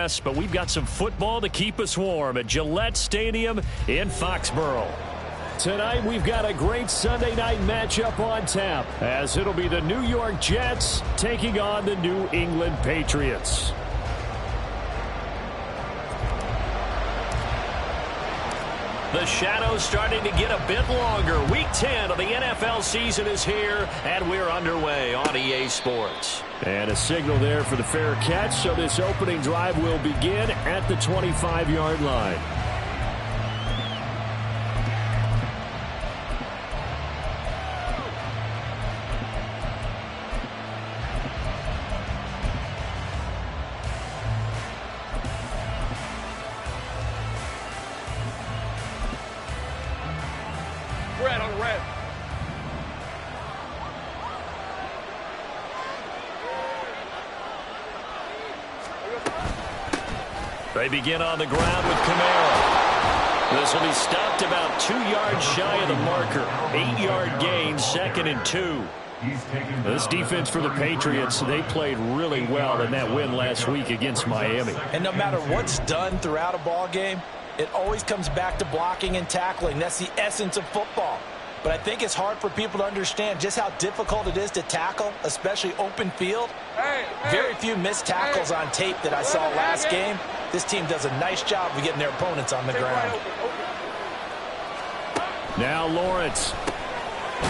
grass, but we've got some football to keep us warm at Gillette Stadium in Foxborough. Tonight, we've got a great Sunday night matchup on tap, as it'll be the New York Jets taking on the New England Patriots. The shadow's starting to get a bit longer. Week 10 of the NFL season is here, and we're underway on EA Sports. And a signal there for the fair catch, so this opening drive will begin at the 25-yard line. They begin on the ground with Kamara. This will be stopped about 2 yards shy of the marker. 8-yard gain, 2nd and 2. This defense for the Patriots, they played really well in that win last week against Miami. And no matter what's done throughout a ball game, it always comes back to blocking and tackling. That's the essence of football. But I think it's hard for people to understand just how difficult it is to tackle, especially open field. Very few missed tackles on tape that I saw last game. This team does a nice job of getting their opponents on the ground. Now Lawrence.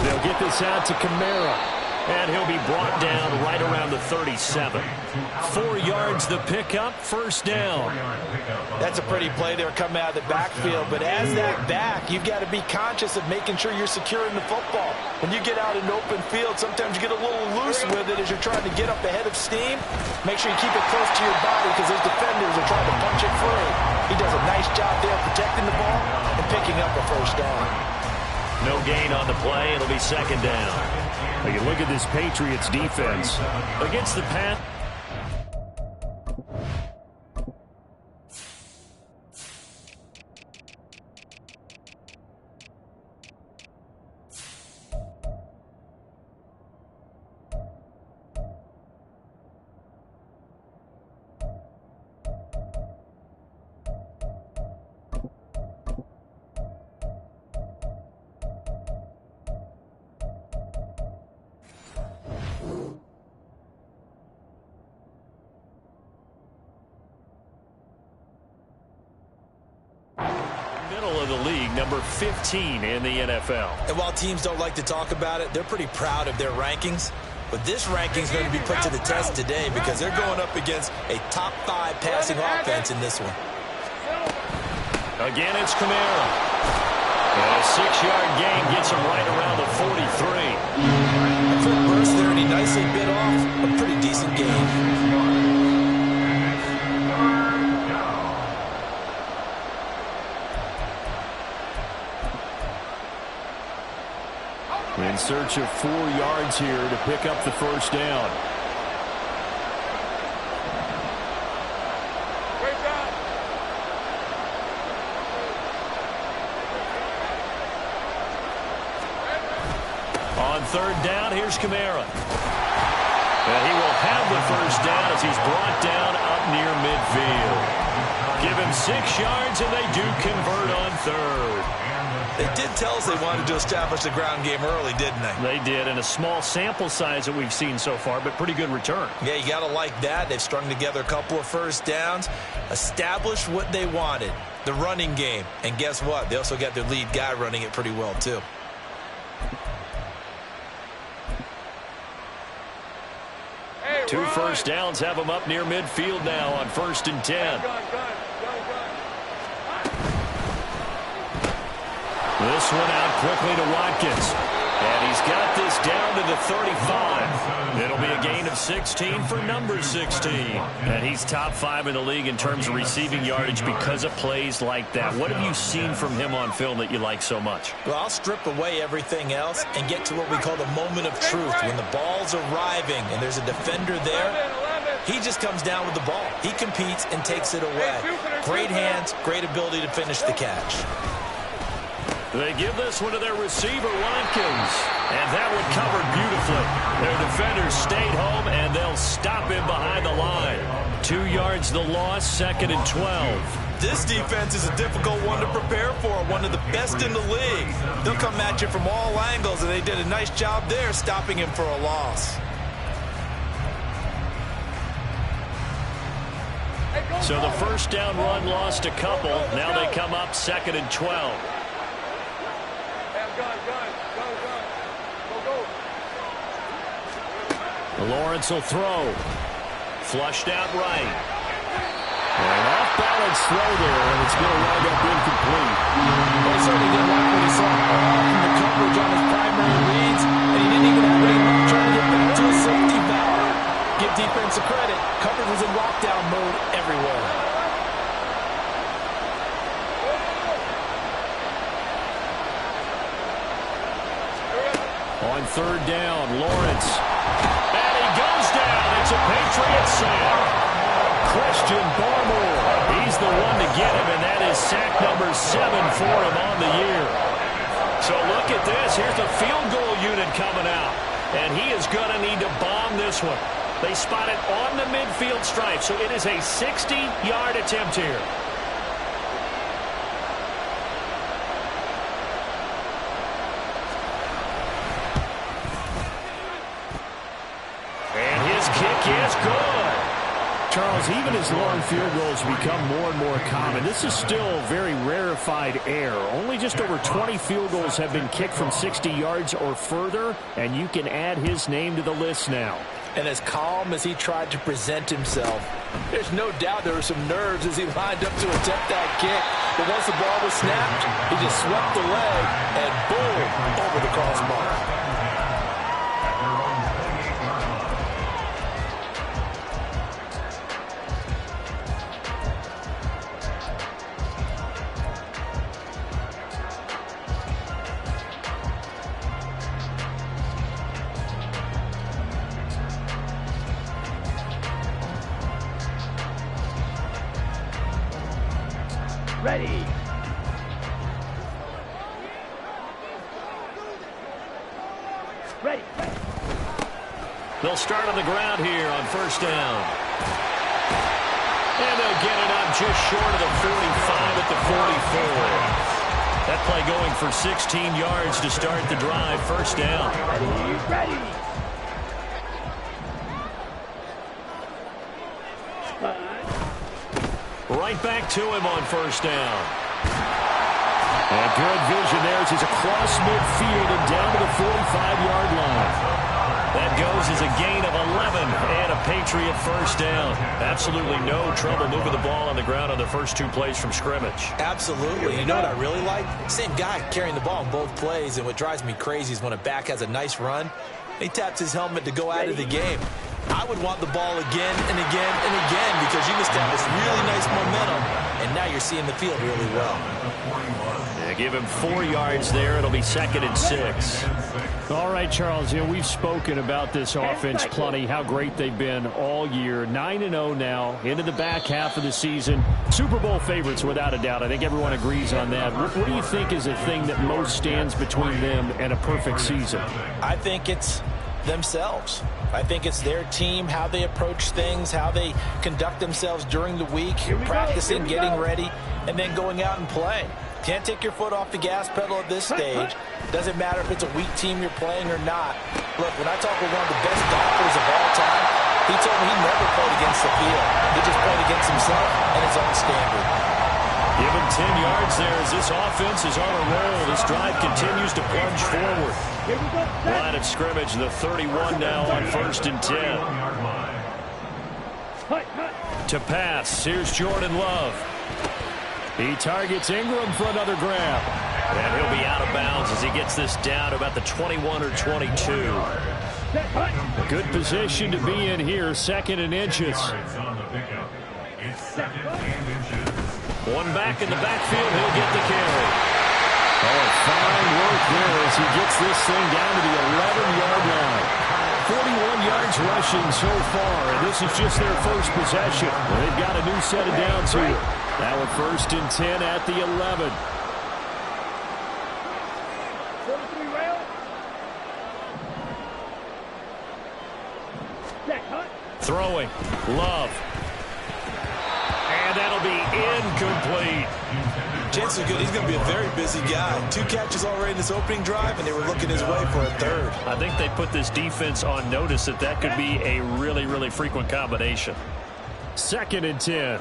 They'll get this out to Kamara. And he'll be brought down right around the 37. 4 yards the pickup, first down. That's a pretty play there coming out of the backfield. But as that back, you've got to be conscious of making sure you're securing the football. When you get out in open field, sometimes you get a little loose with it as you're trying to get up ahead of steam. Make sure you keep it close to your body because those defenders are trying to punch it free. He does a nice job there protecting the ball and picking up a first down. No gain on the play. It'll be second down. Now you look at this Patriots defense against the pass. Of the league, number 15 in the NFL. And while teams don't like to talk about it, they're pretty proud of their rankings. But this ranking is going to be put to the test today because they're going up against a top 5 passing offense in this one. Again, it's Kamara. And a 6-yard gain gets him right around the 43. For a burst there, and he nicely bit off a pretty decent gain. In search of 4 yards here to pick up the first down. On third down, here's Kamara. And he will have the first down as he's brought down up near midfield. Give him 6 yards, and they do convert on third. They did tell us they wanted to establish the ground game early, didn't they? They did, and a small sample size that we've seen so far, but pretty good return. Yeah, you got to like that. They've strung together a couple of first downs, established what they wanted, the running game. And guess what? They also got their lead guy running it pretty well, too. Two first downs have them up near midfield now on 1st and 10. This one out quickly to Watkins. And he's got this down to the 35. It'll be a gain of 16 for number 16. And he's top 5 in the league in terms of receiving yardage because of plays like that. What have you seen from him on film that you like so much? Well, I'll strip away everything else and get to what we call the moment of truth. When the ball's arriving and there's a defender there, he just comes down with the ball. He competes and takes it away. Great hands, great ability to finish the catch. They give this one to their receiver, Watkins. And that one covered beautifully. Their defenders stayed home, and they'll stop him behind the line. 2 yards the loss, 2nd and 12. This defense is a difficult one to prepare for, one of the best in the league. They'll come at you from all angles, and they did a nice job there stopping him for a loss. So the first down run lost a couple. Now they come up 2nd and 12. Lawrence will throw. Flushed out right. An off-balance throw there, and it's going to wind up incomplete. Well, he certainly didn't like what he saw from the coverage on his primary reads, and he didn't even have any luck trying to get back to his safety valve. Give defense a credit. Coverage was in lockdown mode everywhere. On 3rd down, Lawrence. And he goes down. It's a Patriots sack. Christian Barmore. He's the one to get him, and that is sack number 7 for him on the year. So look at this. Here's the field goal unit coming out. And he is going to need to bomb this one. They spot it on the midfield stripe, so it is a 60-yard attempt here. And his kick is good. Charles, even as long field goals become more and more common, this is still very rarefied air. Only just over 20 field goals have been kicked from 60 yards or further, and you can add his name to the list now. And as calm as he tried to present himself, there's no doubt there were some nerves as he lined up to attempt that kick. But once the ball was snapped, he just swept the leg and boom, over the crossbar. Ready. Ready. They'll start on the ground here on 1st down. And they'll get it up just short of the 45 at the 44. That play going for 16 yards to start the drive. 1st down. Ready. Right back to him on 1st down. And good vision there as he's across midfield and down to the 45-yard line. That goes as a gain of 11 and a Patriot 1st down. Absolutely no trouble moving the ball on the ground on the first 2 plays from scrimmage. Absolutely. You know what I really like? Same guy carrying the ball in both plays, and what drives me crazy is when a back has a nice run, he taps his helmet to go out of the game. I would want the ball again and again and again because you establish really nice momentum, and now you're seeing the field really well. Yeah, give him 4 yards there. It'll be 2nd and 6. All right, Charles, you know, we've spoken about this offense plenty, how great they've been all year. 9-0 now, into the back half of the season. Super Bowl favorites, without a doubt. I think everyone agrees on that. What do you think is the thing that most stands between them and a perfect season? I think it's themselves. I think it's their team, how they approach things, how they conduct themselves during the week, practicing, getting ready, and then going out and playing. Can't take your foot off the gas pedal at this stage. Doesn't matter if it's a weak team you're playing or not. Look, when I talk with one of the best golfers of all time, he told me he never played against the field. He just played against himself and his own standard. Give him 10 yards there as this offense is on a roll. This drive continues to plunge forward. Line of scrimmage, the 31 now on 1st and 10. To pass, here's Jordan Love. He targets Ingram for another grab. And he'll be out of bounds as he gets this down to about the 21 or 22. A good position to be in here, 2nd and inches. One back in the backfield, he'll get the carry. Oh, fine work there as he gets this thing down to the 11-yard line. 41 yards rushing so far, and this is just their first possession. They've got a new set of downs here. Now with 1st and 10 at the 11. Throwing, Love. And that'll be incomplete. Chances are good he's going to be a very busy guy. 2 catches already in this opening drive, and they were looking his way for a 3rd. I think they put this defense on notice that that could be a really, really frequent combination. 2nd and 10.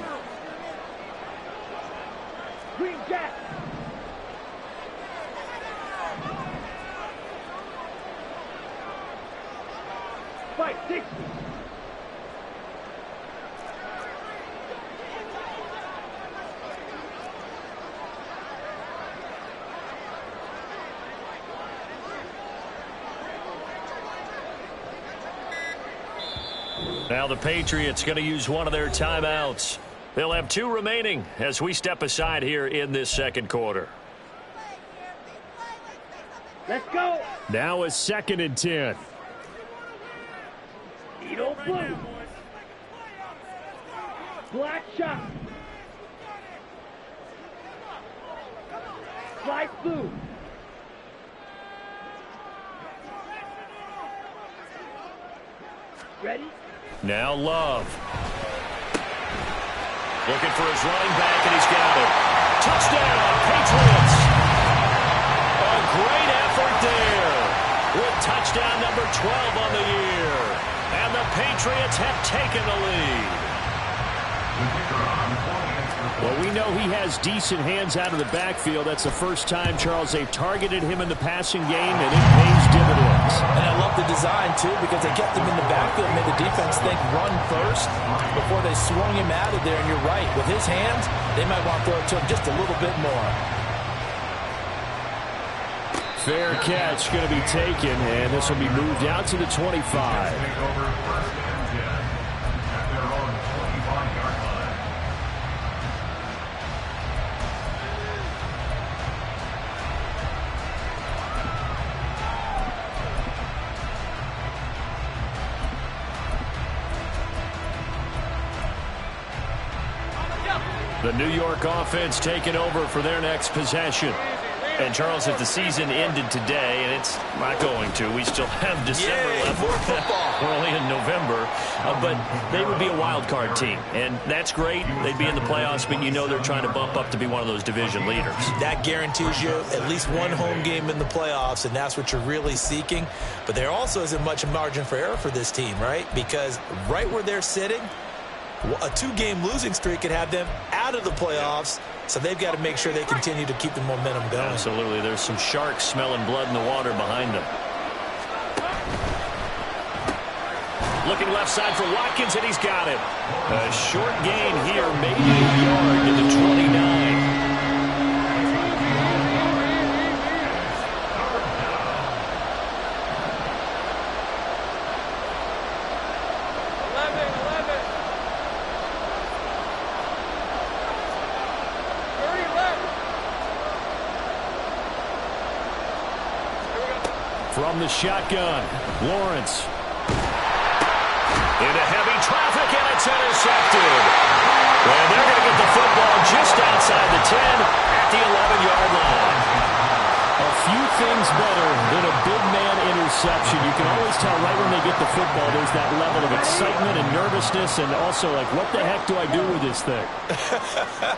Green Jack. Fight 60. Now the Patriots going to use one of their timeouts. They'll have 2 remaining as we step aside here in this 2nd quarter. Let's go. Now a 2nd and 10. Edo blue. Black shot. Slice blue. Ready? Now Love. Looking for his running back, and he's got it. Touchdown, Patriots. A great effort there with touchdown number 12 on the year. And the Patriots have taken the lead. Well, we know he has decent hands out of the backfield. That's the first time, Charles, they've targeted him in the passing game, and it pays dividends. And I love the design, too, because they kept him in the backfield, made the defense think run first before they swung him out of there. And you're right, with his hands, they might want to throw it to him just a little bit more. Fair catch going to be taken, and this will be moved out to the 25. The New York offense taking over for their next possession. And, Charles, if the season ended today, and it's not going to, we still have December left. We're only in November. But they would be a wild card team. And that's great. They'd be in the playoffs, but you know they're trying to bump up to be one of those division leaders. That guarantees you at least one home game in the playoffs, and that's what you're really seeking. But there also isn't much margin for error for this team, right? Because right where they're sitting, a 2-game losing streak could have them out of the playoffs, so they've got to make sure they continue to keep the momentum going. Absolutely. There's some sharks smelling blood in the water behind them. Looking left side for Watkins, and he's got it. A short gain here, maybe a yard to the 29. From the shotgun, Lawrence. Into heavy traffic, and it's intercepted. And they're going to get the football just outside the 10 at the 11-yard line. A few things better than a big man interception. You can always tell right when they get the football, there's that level of excitement and nervousness, and also like, what the heck do I do with this thing?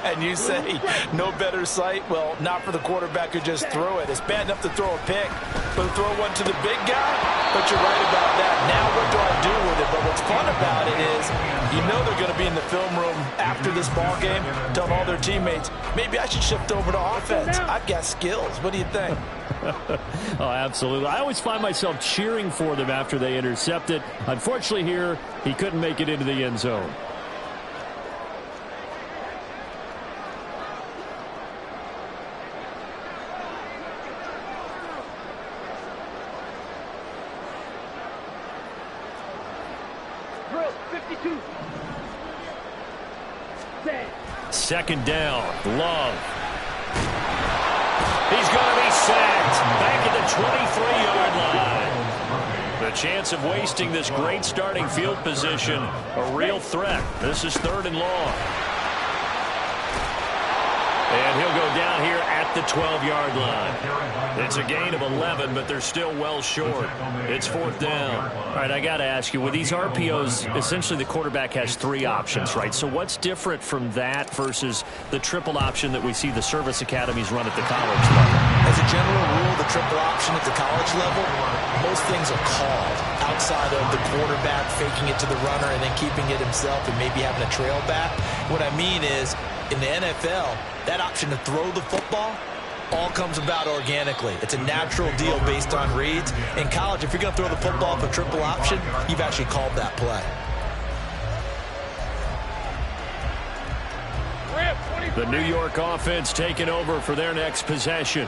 And you say, no better sight? Well, not for the quarterback who just threw it. It's bad enough to throw a pick, but to throw one to the big guy? But you're right about that. Now what do I do with it? But what's fun about it is, you know they're going to be in the film room after this ball game, telling all their teammates, maybe I should shift over to offense. I've got skills. What do you think? Oh, absolutely. I always find myself cheering for them after they intercept it. Unfortunately here, he couldn't make it into the end zone. Drill 52. Second down, Love. He's going to be sacked back at the 23-yard line. The chance of wasting this great starting field position, a real threat. This is 3rd and long. And he'll go down here at the 12-yard line. It's a gain of 11, but they're still well short. It's 4th down. All right, I got to ask you, with these RPOs, essentially the quarterback has 3 options, right? So what's different from that versus the triple option that we see the service academies run at the college level? As a general rule, the triple option at the college level, most things are called outside of the quarterback faking it to the runner and then keeping it himself and maybe having a trail back. What I mean is, in the NFL, that option to throw the football all comes about organically. It's a natural deal based on reads. In college, if you're going to throw the football for triple option, you've actually called that play. The New York offense taking over for their next possession.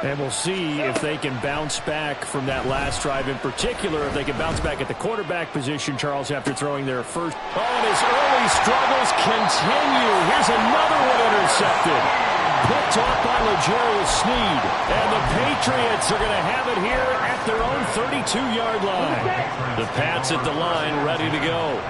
And we'll see if they can bounce back from that last drive. In particular, if they can bounce back at the quarterback position, Charles, after throwing their first. Oh, and his early struggles continue. Here's another one intercepted. Picked off by L'Jarius Sneed. And the Patriots are going to have it here at their own 32-yard line. The Pats at the line, ready to go.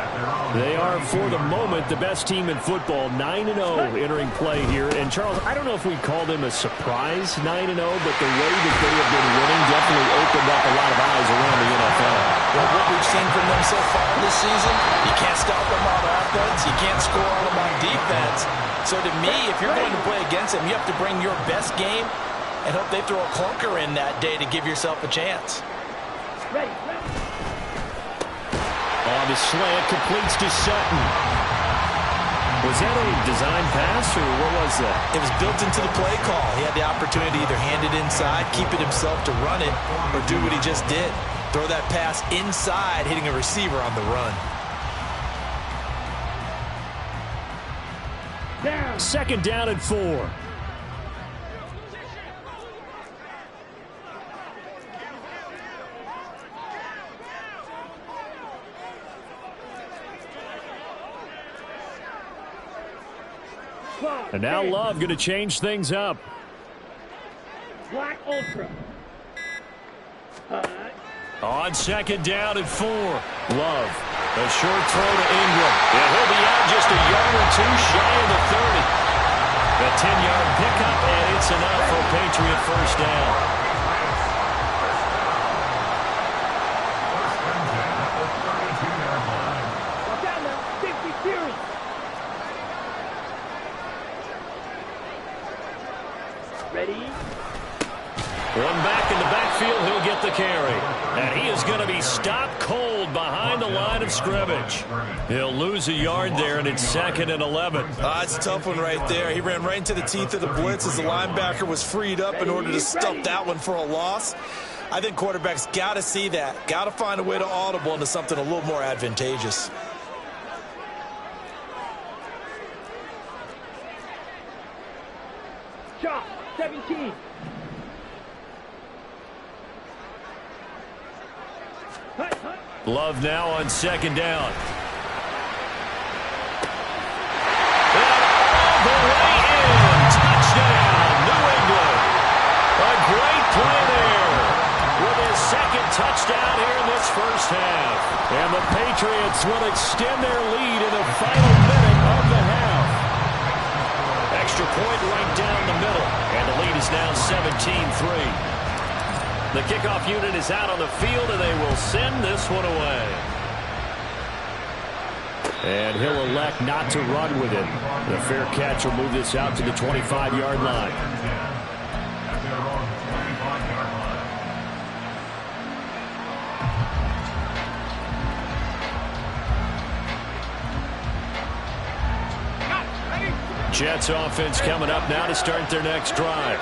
They are, for the moment, the best team in football, 9-0 entering play here. And, Charles, I don't know if we'd call them a surprise 9-0, but the way that they have been winning definitely opened up a lot of eyes around the NFL. Well, what we've seen from them so far this season, you can't stop them on offense, you can't score on them on defense. So to me, if you're going to play against them, you have to bring your best game and hope they throw a clunker in that day to give yourself a chance. Ready. On the slant, completes to Sutton. Was that a design pass, or what was that? It was built into the play call. He had the opportunity to either hand it inside, keep it himself to run it, or do what he just did. Throw that pass inside, hitting a receiver on the run. Down. 2nd down and 4. And now Love going to change things up. Black Ultra. On 2nd down and 4. Love. A short throw to Ingram. And he'll be out just a yard or 2 shy of the 30. A 10-yard pickup, and it's enough for a Patriot first down. Watch out now. Safety series. Ready. One back in the backfield, he'll get the carry. And he is going to be stopped cold behind the line of scrimmage. He'll lose a yard there, and it's 2nd and 11. It's a tough one right there. He ran right into the teeth of the blitz as the linebacker was freed up in order to stuff that one for a loss. I think quarterbacks got to see that. Got to find a way to audible into something a little more advantageous. Chop. 17. Love now on 2nd down. And all the way in. Touchdown, New England. A great play there with his 2nd touchdown here in this first half. And the Patriots will extend their lead in the final minute of the half. Extra point right down the middle. And the lead is now 17-3. The kickoff unit is out on the field, and they will send this one away. And he'll elect not to run with it. The fair catch will move this out to the 25-yard line. Jets offense coming up now to start their next drive.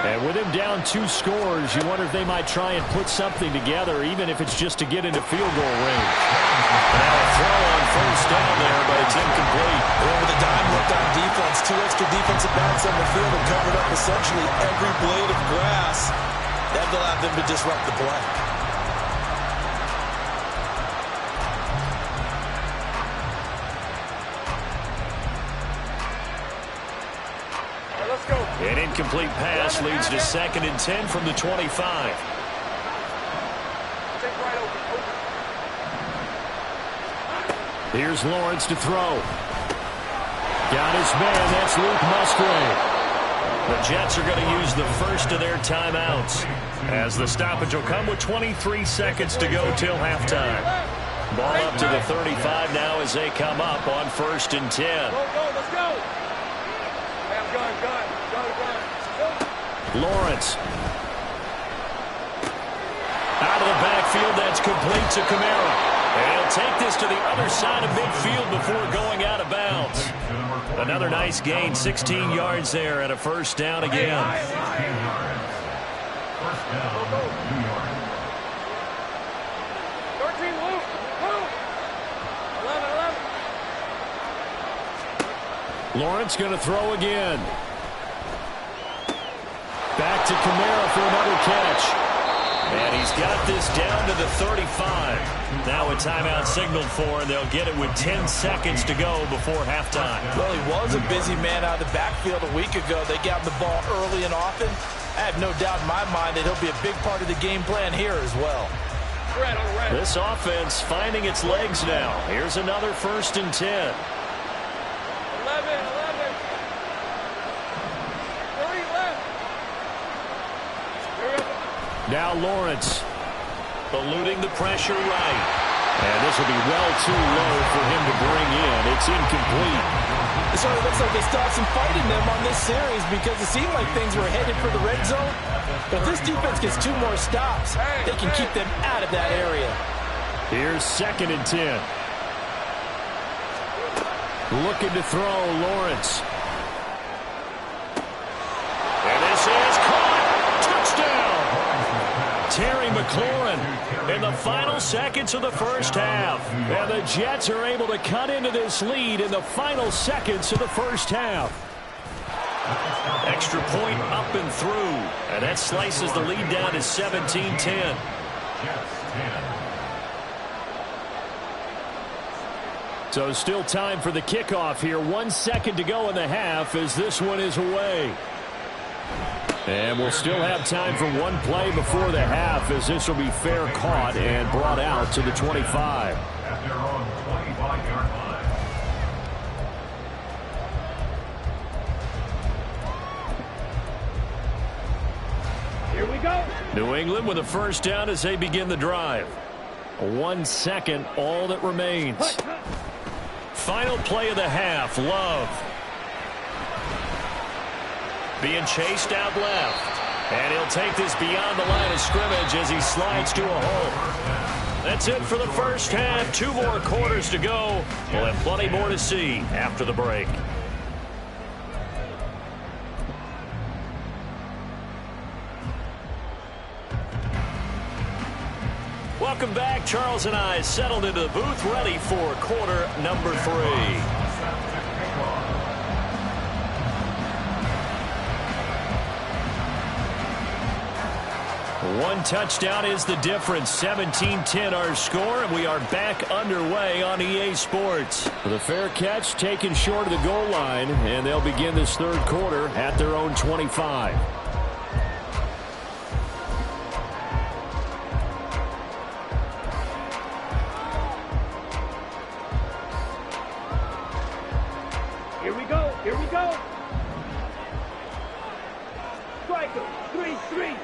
And with him down 2 scores, you wonder if they might try and put something together, even if it's just to get into field goal range. Now a throw on first down there, but it's incomplete. Well, with a dime left on defense, 2 extra defensive backs on the field and covered up essentially every blade of grass. That allowed them to disrupt the play. An incomplete pass leads to 2nd and 10 from the 25. Here's Lawrence to throw. Got his man. That's Luke Musgrave. The Jets are going to use the first of their timeouts, as the stoppage will come with 23 seconds to go till halftime. Ball up to the 35 now as they come up on 1st and 10. Go, let's go. Go. Lawrence. Out of the backfield, that's complete to Kamara. And he'll take this to the other side of midfield before going out of bounds. Another nice gain, 16 yards there, and a 1st down again. Lawrence going to throw again. Back to Kamara for another catch. And he's got this down to the 35. Now a timeout signaled for, and they'll get it with 10 seconds to go before halftime. Well, he was a busy man out of the backfield a week ago. They got him the ball early and often. I have no doubt in my mind that he'll be a big part of the game plan here as well. This offense finding its legs now. Here's another 1st and 10. 11. Now Lawrence. Eluding the pressure right. And this will be well too low for him to bring in. It's incomplete. It sort of looks like they still have some fight in them on this series because it seemed like things were headed for the red zone. But if this defense gets 2 more stops, they can keep them out of that area. Here's 2nd and 10. Looking to throw, Lawrence. And this is caught. Touchdown. Terry McLaurin in the final seconds of the 1st half. And the Jets are able to cut into this lead in the final seconds of the 1st half. Extra point up and through. And that slices the lead down to 17-10. So still time for the kickoff here. 1 second to go in the half as this one is away. And we'll still have time for one play before the half as this will be fair caught and brought out to the 25. Here we go. New England with a 1st down as they begin the drive. 1 second, all that remains. Final play of the half, Love. Being chased out left. And he'll take this beyond the line of scrimmage as he slides to a hole. That's it for the 1st half. 2 more quarters to go. We'll have plenty more to see after the break. Welcome back. Charles and I settled into the booth, ready for quarter number 3. One touchdown is the difference. 17-10 our score, and we are back underway on EA Sports. The fair catch taken short of the goal line, and they'll begin this 3rd quarter at their own 25. Here we go. Striker, 3-3.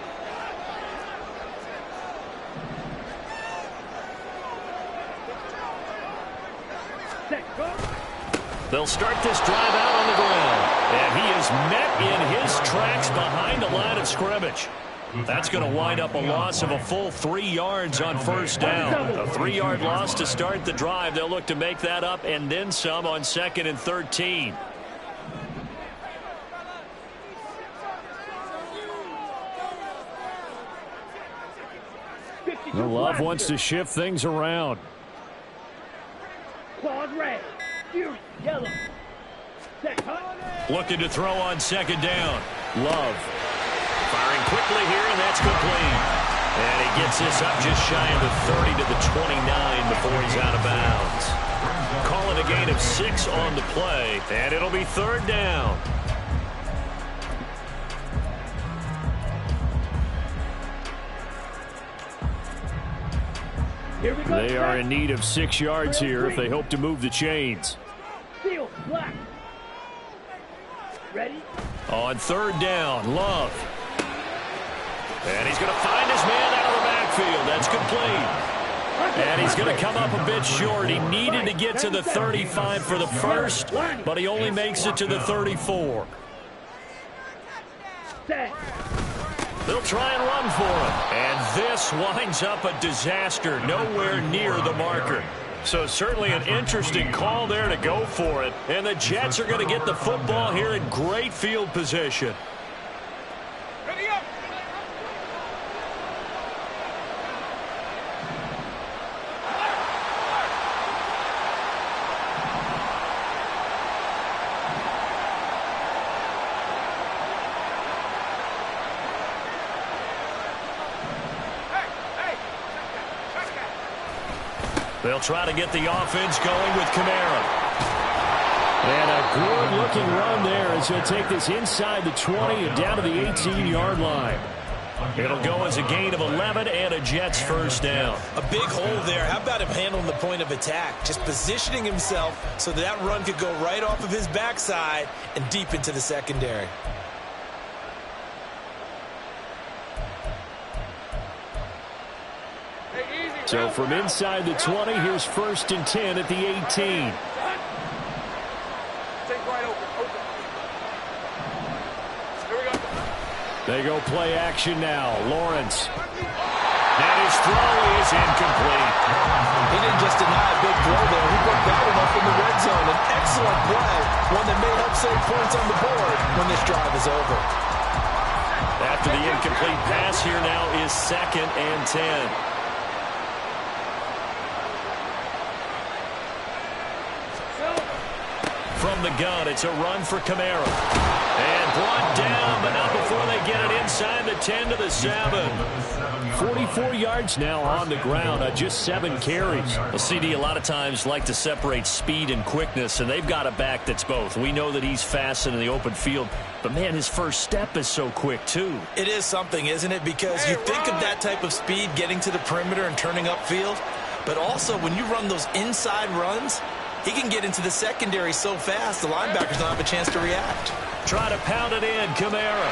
They'll start this drive out on the ground. And he is met in his tracks behind the line of scrimmage. That's going to wind up a loss of a full 3 yards on 1st down. A 3-yard loss to start the drive. They'll look to make that up and then some on 2nd and 13. Love wants to shift things around. Claws red. Yellow. Looking to throw on 2nd down. Love. Firing quickly here, and that's complete. And he gets this up just shy of the 30 to the 29 before he's out of bounds. Calling a gain of 6 on the play, and it'll be 3rd down. Here we go. They are in need of 6 yards here if they hope to move the chains. Seal, black. Ready? On third down, Love. And he's going to find his man out of the backfield. That's complete. And he's going to come up a bit short. He needed to get to the 35 for the first, but he only makes it to the 34. They'll try and run for him. And this winds up a disaster, nowhere near the marker. So certainly an interesting call there to go for it. And the Jets are going to get the football here in great field position. Ready up. They'll try to get the offense going with Kamara. And a good-looking run there as he'll take this inside the 20 and down to the 18-yard line. It'll go as a gain of 11 and a Jets first down. A big hole there. How about him handling the point of attack? Just positioning himself so that run could go right off of his backside and deep into the secondary. So from inside the 20, here's 1st and 10 at the 18. Take right open. Here we go. They go play action now. Lawrence. And his throw is incomplete. He didn't just deny a big throw there. He broke that one up in the red zone. An excellent play. One that may help save points on the board when this drive is over. After the incomplete pass, here now is 2nd and 10. From the gun, it's a run for Kamara. And brought down, but not before they get it inside the 10 to the 7. 44 yards now on the ground on just 7 carries. Well, CD a lot of times like to separate speed and quickness, and they've got a back that's both. We know that he's fast in the open field, but, man, his first step is so quick, too. It is something, isn't it? Because you think of that type of speed getting to the perimeter and turning upfield, but also when you run those inside runs, he can get into the secondary so fast, the linebackers don't have a chance to react. Try to pound it in, Kamara.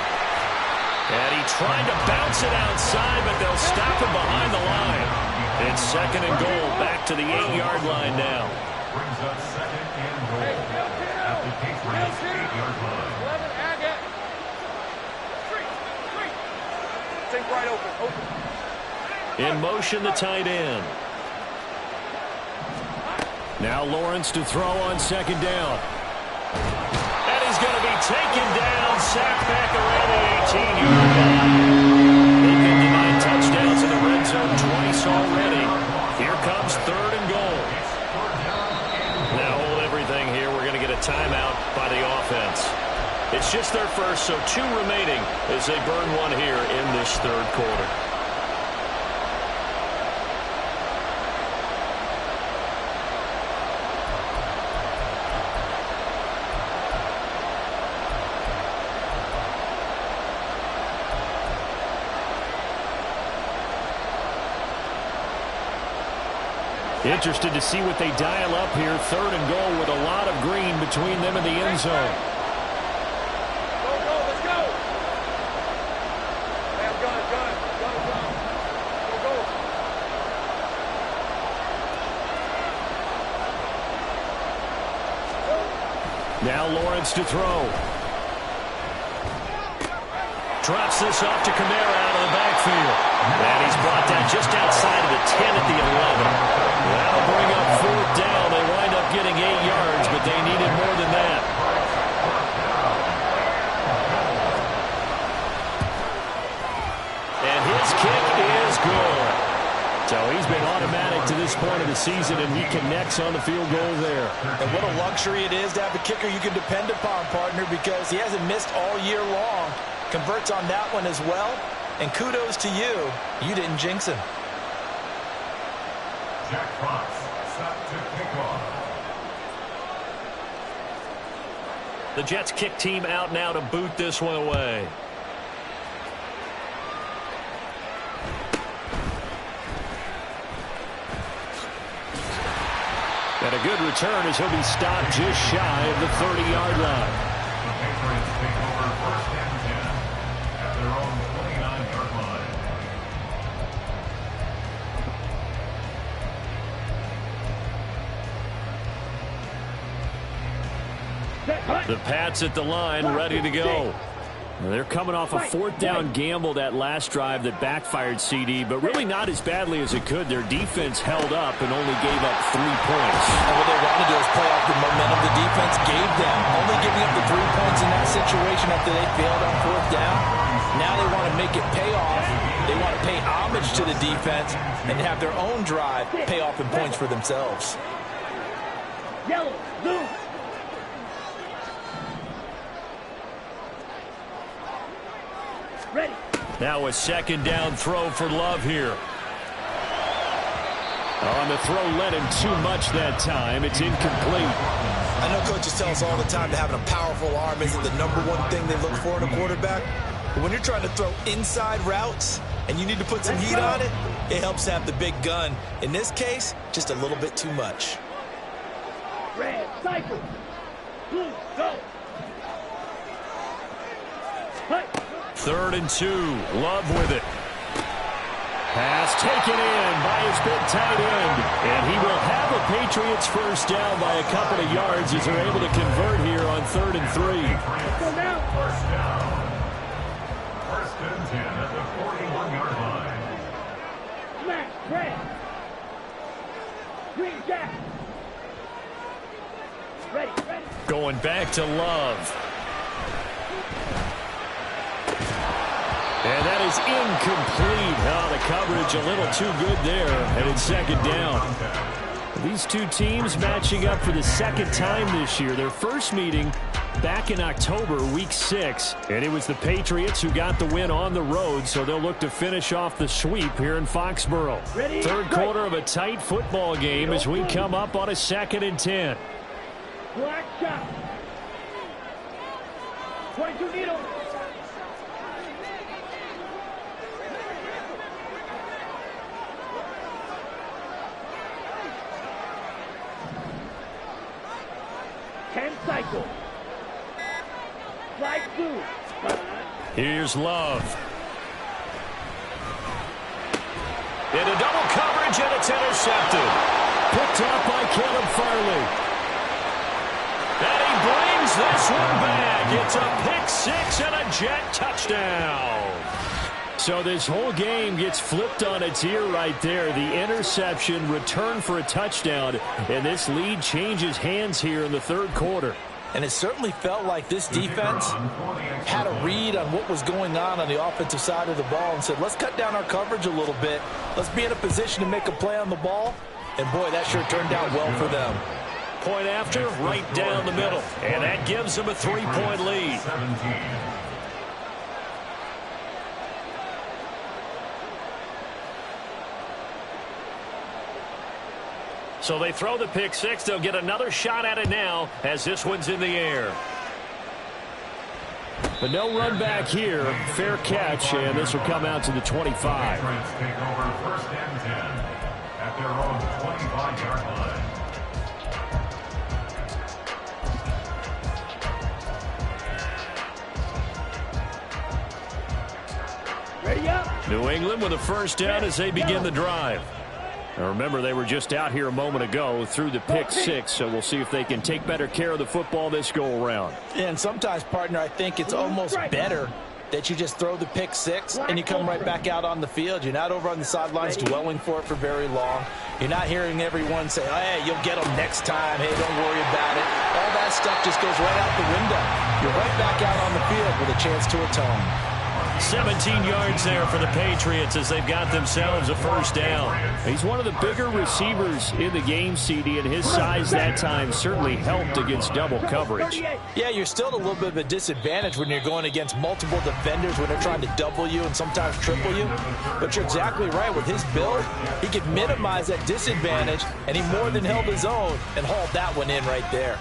And he tried to bounce it outside, but they'll stop him behind the line. It's 2nd and goal, back to the 8-yard line now. Brings up 2nd and goal at the Patriots 8-yard line. 11, Agate. Take right open. In motion, the tight end. Now Lawrence to throw on 2nd down. And he's going to be taken down, sacked back around the 18-yard line. They've been denied touchdowns in the red zone twice already. Here comes 3rd and goal. Now hold everything here. We're going to get a timeout by the offense. It's just their first, so 2 remaining as they burn one here in this 3rd quarter. Interested to see what they dial up here. 3rd and goal with a lot of green between them and the end zone. Go, let's go. Gun. Go. Now Lawrence to throw. Drops this off to Kamara out of the backfield. And he's brought down just outside of the 10 at the 11. That'll bring up 4th down. They wind up getting 8 yards, but they needed more than that. And his kick is good. So he's been automatic to this point of the season, and he connects on the field goal there. And what a luxury it is to have a kicker you can depend upon, partner, because he hasn't missed all year long. Converts on that one as well. And kudos to you. You didn't jinx him. Jack Fox, set to kick off. The Jets kick team out now to boot this one away. And a good return as he'll be stopped just shy of the 30-yard line. The Patriots The Pats at the line, ready to go. They're coming off a fourth down gamble that last drive that backfired, CD, but really not as badly as it could. Their defense held up and only gave up 3 points. And what they wanted to do is play off the momentum the defense gave them. Only giving up the 3 points in that situation after they failed on fourth down. Now they want to make it pay off. They want to pay homage to the defense and have their own drive pay off in points for themselves. Yellow, blue. Ready. Now a second down throw for Love here. On the throw, led him too much that time. It's incomplete. I know coaches tell us all the time that having a powerful arm isn't the #1 thing they look for in a quarterback. But when you're trying to throw inside routes and you need to put some heat on it, it helps to have the big gun. In this case, just a little bit too much. Red, cycle. Blue, go. Hey. 3rd and 2. Love with it. Pass taken in by his big tight end. And he will have a Patriots first down by a couple of yards as they're able to convert here on 3rd and 3. Go now. First down. 1st and 10 at the 41-yard line. Smash, red. Green jack. Ready, ready. Going back to Love. And that is incomplete. Oh, the coverage a little too good there. And it's 2nd down. These two teams matching up for the 2nd time this year. Their first meeting back in October, week 6. And it was the Patriots who got the win on the road, so they'll look to finish off the sweep here in Foxborough. Ready, 3rd quarter of a tight football game as we come up on a 2nd and 10. Black shot. 22 needles. Cycle. Flag blue. Here's Love. Into double coverage, and it's intercepted. Picked up by Caleb Farley. And he brings this one back. It's a pick 6 and a jet touchdown. So this whole game gets flipped on its ear right there. The interception, return for a touchdown, and this lead changes hands here in the 3rd quarter. And it certainly felt like this defense had a read on what was going on the offensive side of the ball and said, let's cut down our coverage a little bit. Let's be in a position to make a play on the ball. And, boy, that sure turned out well for them. Point after, right down the middle. And that gives them a 3-point lead. 17. So they throw the pick 6. They'll get another shot at it now as this one's in the air. But no run back here. Fair catch, and this will come out to the 25. Patriots take over 1st and 10 at their own 25-yard line. Ready up. New England with a first down as they begin the drive. Now remember, they were just out here a moment ago through the pick 6, so we'll see if they can take better care of the football this go-around. And sometimes, partner, I think it's almost better that you just throw the pick 6 and you come right back out on the field. You're not over on the sidelines dwelling for it for very long. You're not hearing everyone say, oh, hey, you'll get them next time. Hey, don't worry about it. All that stuff just goes right out the window. You're right back out on the field with a chance to atone. 17 yards there for the Patriots as they've got themselves a first down. He's one of the bigger receivers in the game, CD, and his size that time certainly helped against double coverage. Yeah, you're still at a little bit of a disadvantage when you're going against multiple defenders when they're trying to double you and sometimes triple you. But you're exactly right. With his build, he could minimize that disadvantage, and he more than held his own and hauled that one in right there.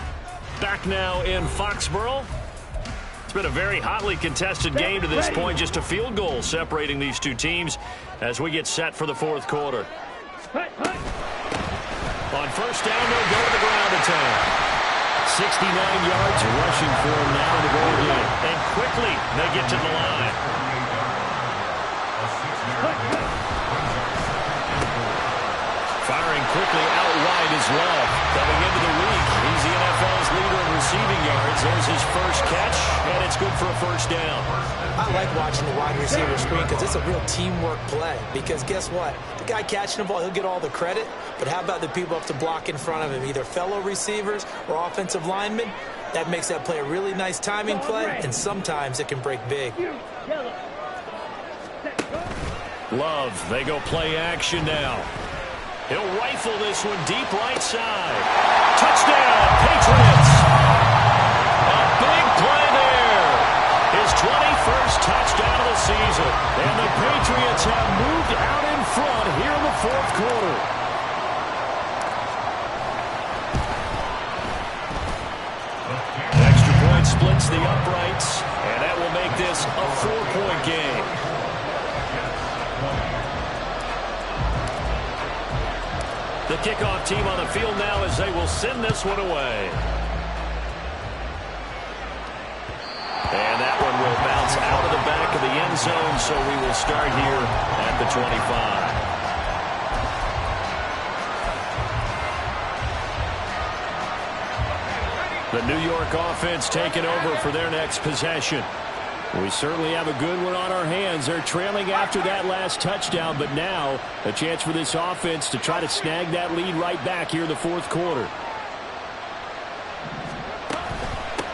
Back now in Foxborough. It's been a very hotly contested game to this point. Just a field goal separating these two teams as we get set for the 4th quarter. On first down, they'll go to the ground attack. 69 yards rushing for him now in the goal game. And quickly, they get to the line. Firing quickly out wide is Love. Coming into the week, he's the NFL's leader in receiving yards. There's his first catch, and it's good for a first down. I like watching the wide receiver screen because it's a real teamwork play. Because guess what? The guy catching the ball, he'll get all the credit. But how about the people up to block in front of him, either fellow receivers or offensive linemen? That makes that play a really nice timing play, and sometimes it can break big. Love, they go play action now. He'll rifle this one deep right side. Touchdown, Patriots! A big play there. His 21st touchdown of the season. And the Patriots have moved out in front here in the fourth quarter. Extra point splits the uprights, and that will make this a 4-point game. The kickoff team on the field now as they will send this one away. And that one will bounce out of the back of the end zone, so we will start here at the 25. The New York offense taking over for their next possession. We certainly have a good one on our hands. They're trailing after that last touchdown, but now a chance for this offense to try to snag that lead right back here in the fourth quarter.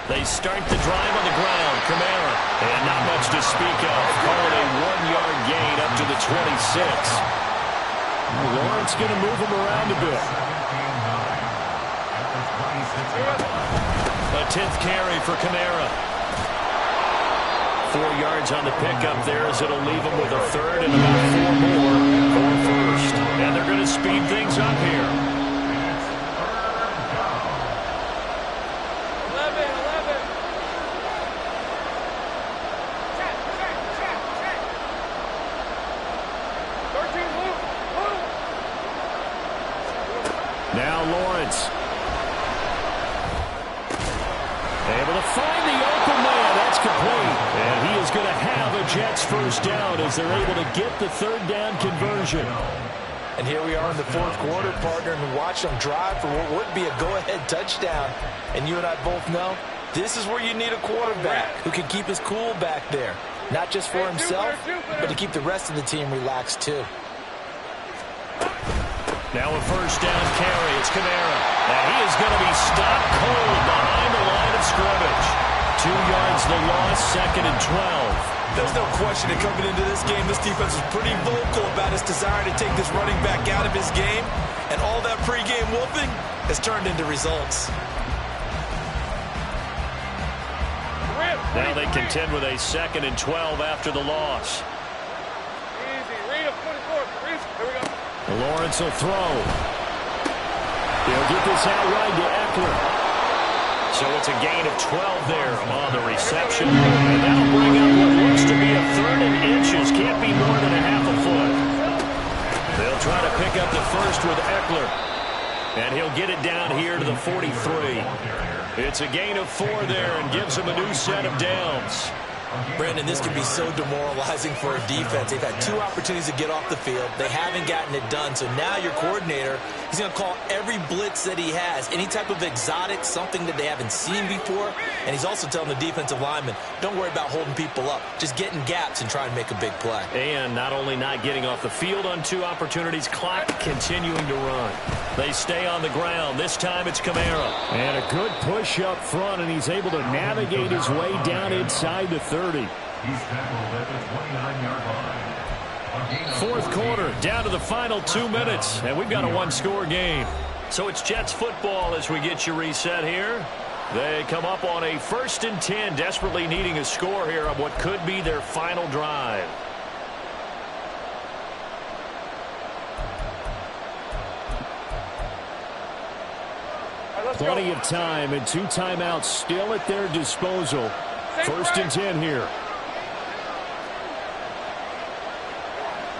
They start the drive on the ground. Kamara, and not much to speak of. Calling a 1-yard gain up to the 26. Lawrence going to move him around a bit. A 10th carry for Kamara. 4 yards on the pickup there as it'll leave them with a third and about 4 more for first. And they're going to speed things up here. 11. Check. 13, move. Now Lawrence. Able to find the open man. That's complete. And he is going to have a Jets first down as they're able to get the third down conversion. And here we are in the fourth quarter, partner, and watch them drive for what would be a go-ahead touchdown. And you and I both know this is where you need a quarterback who can keep his cool back there. Not just for himself, but to keep the rest of the team relaxed too. Now a first down carry. It's Kamara. And he is going to be stopped cold behind the line of scrimmage. 2 yards the loss, 2nd and 12. There's no question that coming into this game, this defense was pretty vocal about its desire to take this running back out of his game. And all that pregame whooping has turned into results. Now they contend with a 2nd and 12 after the loss. Easy. Read up 24. Here we go. Lawrence will throw. He'll get this out wide to Eckler. So it's a gain of 12 there on the reception. And that'll bring up what looks to be a 3rd and inches. Can't be more than a half a foot. They'll try to pick up the first with Eckler. And he'll get it down here to the 43. It's a gain of 4 there and gives him a new set of downs. Brandon, this can be so demoralizing for a defense. They've had 2 opportunities to get off the field. They haven't gotten it done. So now your coordinator, he's going to call every blitz that he has, any type of exotic, something that they haven't seen before. And he's also telling the defensive lineman, don't worry about holding people up. Just get in gaps and try and make a big play. And not only not getting off the field on 2 opportunities, clock continuing to run. They stay on the ground. This time it's Kamara. And a good push up front, and he's able to navigate his way down inside the 30. He's tackled at the 29-yard line. Fourth quarter, down to the final 2 minutes, and we've got a 1-score game. So it's Jets football as we get you reset here. They come up on a 1st and 10, desperately needing a score here on what could be their final drive. Plenty of time and 2 timeouts still at their disposal. 1st and 10 here.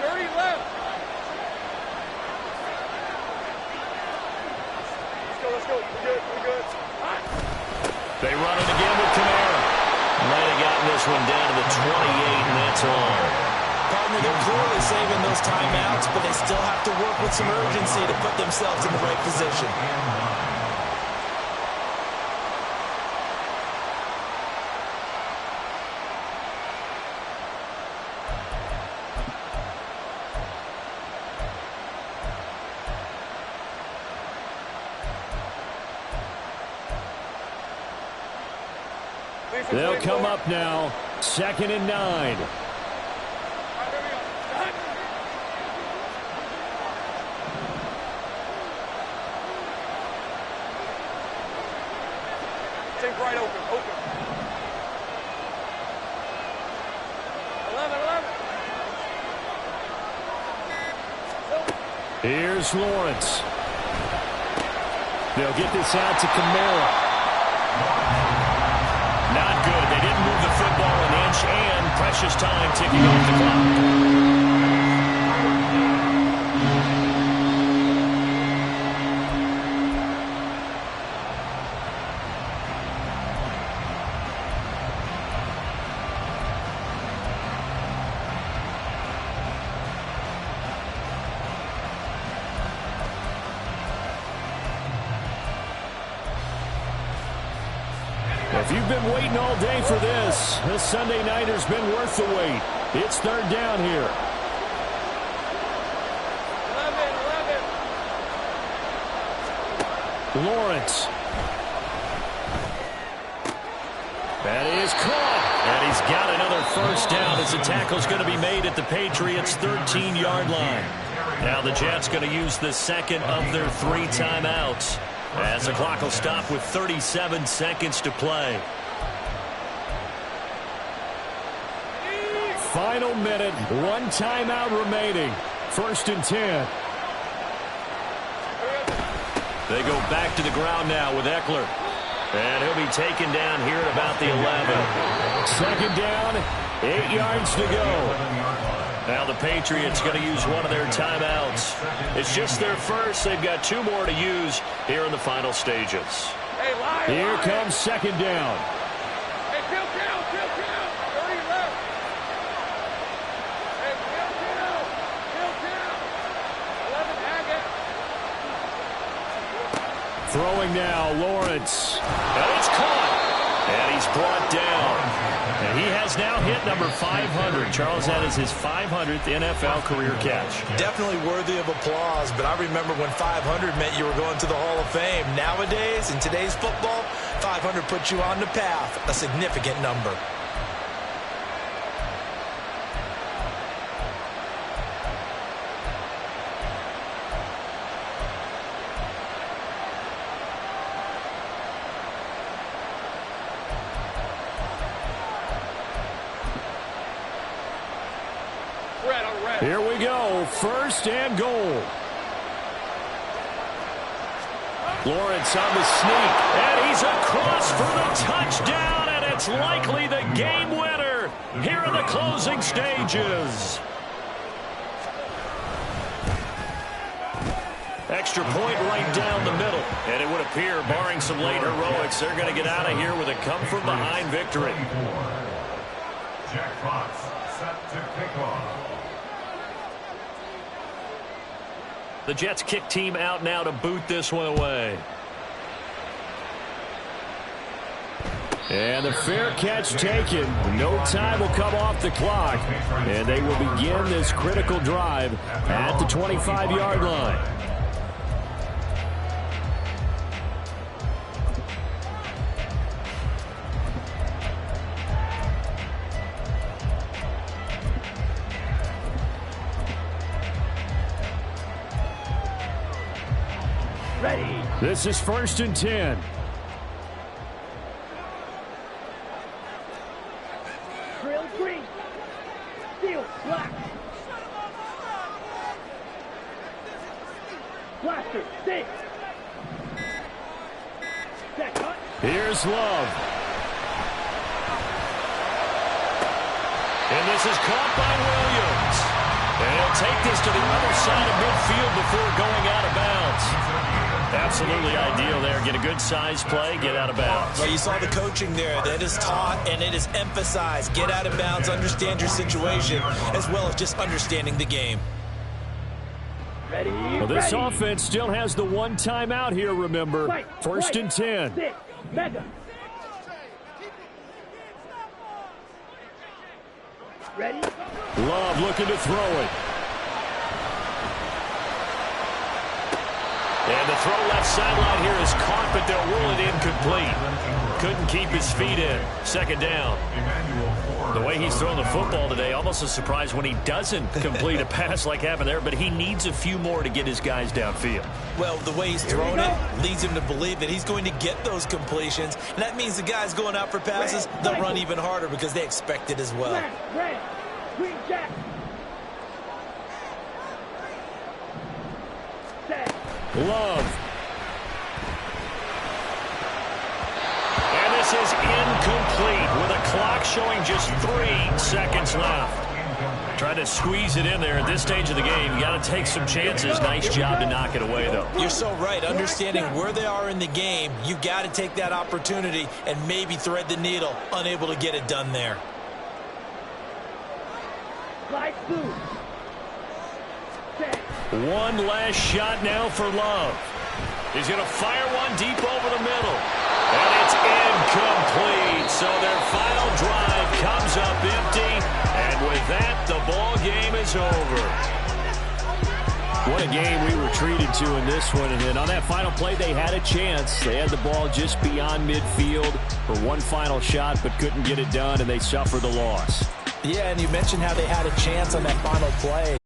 30 left. Let's go. We're good. They run it again with Kamara. Might have gotten this one down to the 28, and that's all. Partner, they're clearly saving those timeouts, but they still have to work with some urgency to put themselves in the right position. They'll come up now. 2nd and 9. Take right open. 11. Here's Lawrence. They'll get this out to Kamara. Not good. They didn't move the football an inch, and precious time ticking off the clock. If you've been waiting all day for this Sunday nighter's been worth the wait. It's 3rd down here. 11. Lawrence. That is caught. And he's got another first down as the tackle's going to be made at the Patriots' 13-yard line. Now the Jets going to use the second of their 3 timeouts, as the clock will stop with 37 seconds to play. Final minute, 1 timeout remaining. 1st and 10. They go back to the ground now with Eckler. And he'll be taken down here at about the 11. 2nd down, 8 yards to go. Now the Patriots going to use one of their timeouts. It's just their first. They've got 2 more to use here in the final stages. Hey, line, Here line. comes 2nd down. Hey, kill count. 30 left. Hey, kill count. 11, Haggett. Throwing now, Lawrence. And it's caught. And he's brought down. And he has now hit number 500. Charles, that is his 500th NFL career catch. Definitely worthy of applause, but I remember when 500 meant you were going to the Hall of Fame. Nowadays, in today's football, 500 puts you on the path, a significant number. Here we go, 1st and goal. Lawrence on the sneak, and he's across for the touchdown, and it's likely the game winner here in the closing stages. Extra point right down the middle, and it would appear, barring some late heroics, they're going to get out of here with a come-from-behind victory. Jack Fox set to kick off. The Jets kick team out now to boot this one away. And the fair catch taken. No time will come off the clock. And they will begin this critical drive at the 25-yard line. This is 1st and 10. Drill green. Steel black. Blaster six. Set cut. Here's Love. And this is caught by Williams. And he'll take this to the other side of midfield before going out of bounds. Absolutely ideal there. Get a good size play, get out of bounds. Well, you saw the coaching there. That is taught and it is emphasized. Get out of bounds, understand your situation, as well as just understanding the game. Ready. Well, this ready. offense still has the 1 timeout here, remember. Right, 1st right. and 10. Six. Mega. Ready. Love looking to throw it. And the throw left sideline here is caught, but they'll rule it incomplete. couldn't keep his feet in. Second down. The way he's throwing the football today, almost a surprise when he doesn't complete a pass like happened there, but he needs a few more to get his guys downfield. Well, the way he's thrown it leads him to believe that he's going to get those completions, and that means the guys going out for passes, they'll run even harder because they expect it as well. Red. Green jack. Set. Love. And this is incomplete with a clock showing just 3 seconds left. Trying to squeeze it in there at this stage of the game. You got to take some chances. Nice job to knock it away, though. You're so right. Understanding where they are in the game, you got to take that opportunity and maybe thread the needle. Unable to get it done there. Slide through. Set. One last shot now for Love. He's going to fire one deep over the middle. And it's incomplete. So their final drive comes up empty. And with that, the ball game is over. What a game we were treated to in this one. And then on that final play, they had a chance. They had the ball just beyond midfield for one final shot, but couldn't get it done, and they suffered the loss. Yeah, and you mentioned how they had a chance on that final play.